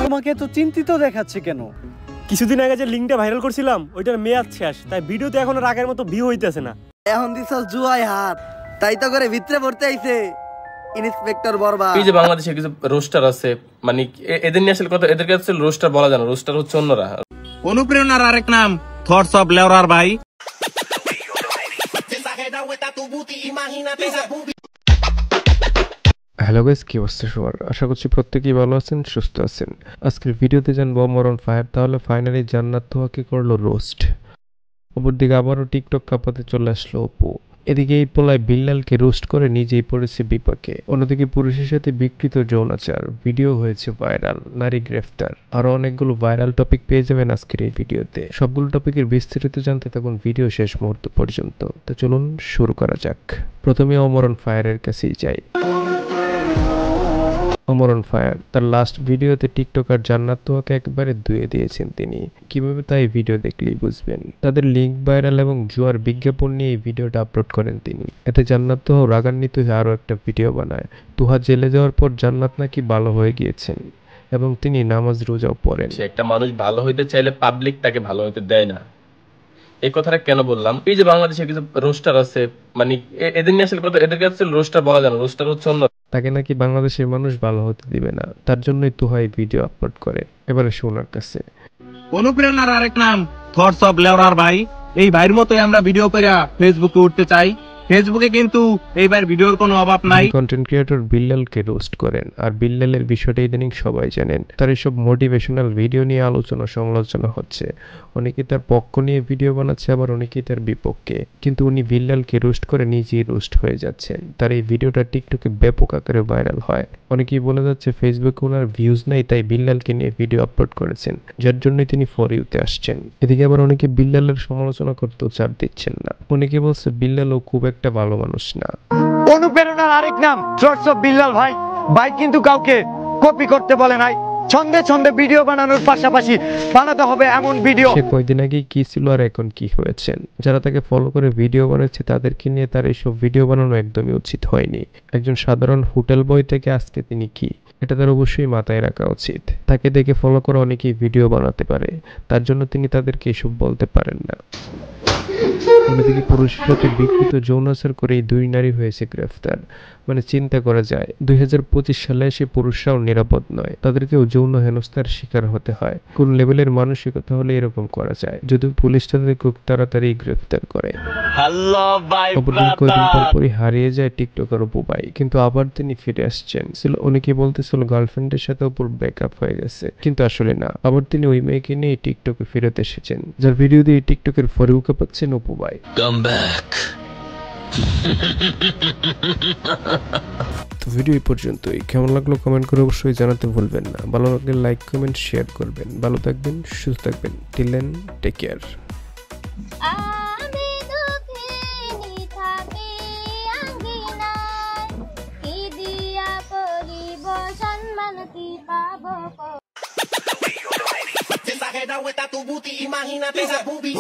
তোমাকে তো চিন্তিত দেখাচ্ছে কেন? কিছুদিন আগে যে লিংকটা ভাইরাল করছিলাম ওইটার মেয়াদ শেষ, তাই ভিডিওতে এখন আর আগের মতো ভিউ হইতেছে না। এখন দিছস জুয়াই হাত, তাই তো করে ভিতরে পড়তে আইছে ইন্সপেক্টর বরবা। এই যে বাংলাদেশে কিছু রোস্টার আছে, মানে এদের নিয়ে আসলে কথা, এদেরকে আসলে রোস্টার বলা যায় না, রোস্টার হচ্ছে অন্যরা। অনুপ্রেরণার আরেক নাম থটস অফ লেওরার ভাই। হ্যালো গাইস, কি অবস্থা সবার? আশা করছি প্রত্যেকেই ভালো আছেন, সুস্থ আছেন। আজকের ভিডিওতে জানবো মরণ ফায়ার তাহলে ফাইনালি জান্নাত তোহাকে করলো রোস্ট। অপরদিকে আবারও টিকটক কাঁপাতে চলে আসলো অপু। এদিকে এই পোলায় বিল্লালকে রোস্ট করে নিজেই পড়েছে বিপাকে। অন্যদিকে পুরুষের সাথে বিকৃত যৌনাচার ভিডিও হয়েছে ভাইরাল, নারী গ্রেফতার, আরো অনেকগুলো ভাইরাল টপিক পেয়ে যাবেন আজকের এই ভিডিওতে। সবগুলো টপিকের বিস্তারিত জানতে থাকুন ভিডিও শেষ মুহূর্ত পর্যন্ত। তো চলুন শুরু করা যাক। প্রথমে অমরণ ফায়ারের কাছেই যাই। অমরণ ফায়ার তার লাস্ট ভিডিওতে টিকটকার জান্নাত তোহাকে একবারে ধুয়ে দিয়েছেন তিনি। কিভাবে তাই ভিডিও দেখলেই বুঝবেন। তাদের লিঙ্ক ভাইরাল এবং জুয়ার বিজ্ঞাপন নিয়ে এই ভিডিওটা আপলোড করেন তিনি। এতে জান্নাত তোহা রাগান্বিত হয়ে আরও একটা ভিডিও বানায়। তোহা জেলে যাওয়ার পর জান্নাত নাকি ভালো হয়ে গিয়েছেন এবং তিনি নামাজ রোজাও পড়েন। একটা মানুষ ভালো হইতে চাইলে পাবলিক তাকে ভালো হইতে দেয় না। এই কথাটা কেন বললাম? এই যে বাংলাদেশে কিছু রোস্টার আছে, মানে এদের নিয়ে আসলে কথা, এদেরকে আসলে রোস্টার বলা যায় না, রোস্টার হচ্ছে অন্য। তাকে নাকি বাংলাদেশের মানুষ ভালো হতে দিবে না, তার জন্যই তোহা এই ভিডিও আপলোড করে। এবারে শোনার কাছে। অনুপ্রেরণার আরেক নাম থটস অফ লেওরার ভাই। এই ভাইয়ের মতোই আমরা ভিডিও করে ফেসবুকে উঠতে চাই। ফেসবুকে কিন্তু এই ভাইয়ের ভিডিওর কোনো অভাব নাই। কন্টেন্ট ক্রিয়েটর বিল্লালকে রোস্ট করেন, আর বিল্লালের বিষয়টা ইদানিং সবাই জানেন। তার এসব মোটিভেশনাল ভিডিও নিয়ে আলোচনা সমালোচনা হচ্ছে। অনেকে তার পক্ষ নিয়ে ভিডিও বানাচ্ছে, আবার অনেকেই তার বিপক্ষে। কিন্তু উনি বিল্লালকে রোস্ট করে নিজেই রোস্ট হয়ে যাচ্ছেন। তার এই ভিডিওটা টিকটকে ব্যাপক আকারে ভাইরাল হয়। অনেকেই বলে যাচ্ছে ফেসবুকে ওনার ভিউজ নাই, তাই বিল্লালকে নিয়ে ভিডিও আপলোড করেছেন, যার জন্যই তিনি ফর ইউতে আসছেন। এদিকে আবার অনেকে বিল্লালের সমালোচনা করতেও ছাড় দিচ্ছেন না। অনেকে বলছে বিল্লালও খুব একটা ভালো মানুষ না। অনুপ্রেরণার আরেক নাম থটস অফ বিল্লাল ভাই। ভাই কিন্তু কাউকে কপি করতে বলে নাই। ছন্দে ছন্দে ভিডিও বানানোর পাশাপাশি বানাতে হবে এমন ভিডিও। সে কয়দিন আগে কি ছিল আর এখন কি হয়েছেন। যারা তাকে ফলো করে ভিডিও বানাচ্ছে তাদেরকে নিয়ে তার এইসব ভিডিও বানানো একদমই উচিত হয়নি। একজন সাধারণ হোটেল বয় থেকে আজকে তিনি কি, এটা তার অবশ্যই মাথায় রাখা উচিত। তাকে দেখে ফলো করে অনেকেই ভিডিও বানাতে পারে, তার জন্য তিনি তাদেরকে এসব বলতে পারেন না। অন্যদিকে পুরুষের সাথে বিকৃত যৌনাচার করে এই দুই নারী হয়েছে গ্রেফতার। মানে চিন্তা করা যায় 2025 সালে এসে পুরুষরাও নিরাপদ নয়, তাদেরকেও যৌন হেনস্থার শিকার হতে হয়। কোন লেভেলের মানসিকতা হলে এরকম করা যায়? যদিও পুলিশ তাদের খুব তাড়াতাড়ি গ্রেফতার করে। অপরদিন কয়েকদিন পরপরই হারিয়ে যায় টিকটকার অপু ভাই, কিন্তু আবার তিনি ফিরে আসছেন। অনেকে বলতেছিল গার্লফ্রেন্ডের সাথে অপুর ব্রেকআপ হয়ে গেছে, কিন্তু আসলে না। আবার তিনি ওই মেয়েকে নিয়ে টিকটকে ফেরত এসেছেন, যার ভিডিও দিয়ে টিকটকের ফরিউকা পাচ্ছেন অপু ভাই। তো ভিডিও এই পর্যন্তই। কেমন লাগলো কমেন্ট করে অবশ্যই জানাতে ভুলবেন না। ভালো লাগলে লাইক কমেন্ট শেয়ার করবেন। ভালো থাকবেন, সুস্থ থাকবেন। Till then, take care. With tu booty, imagínate esa boobie.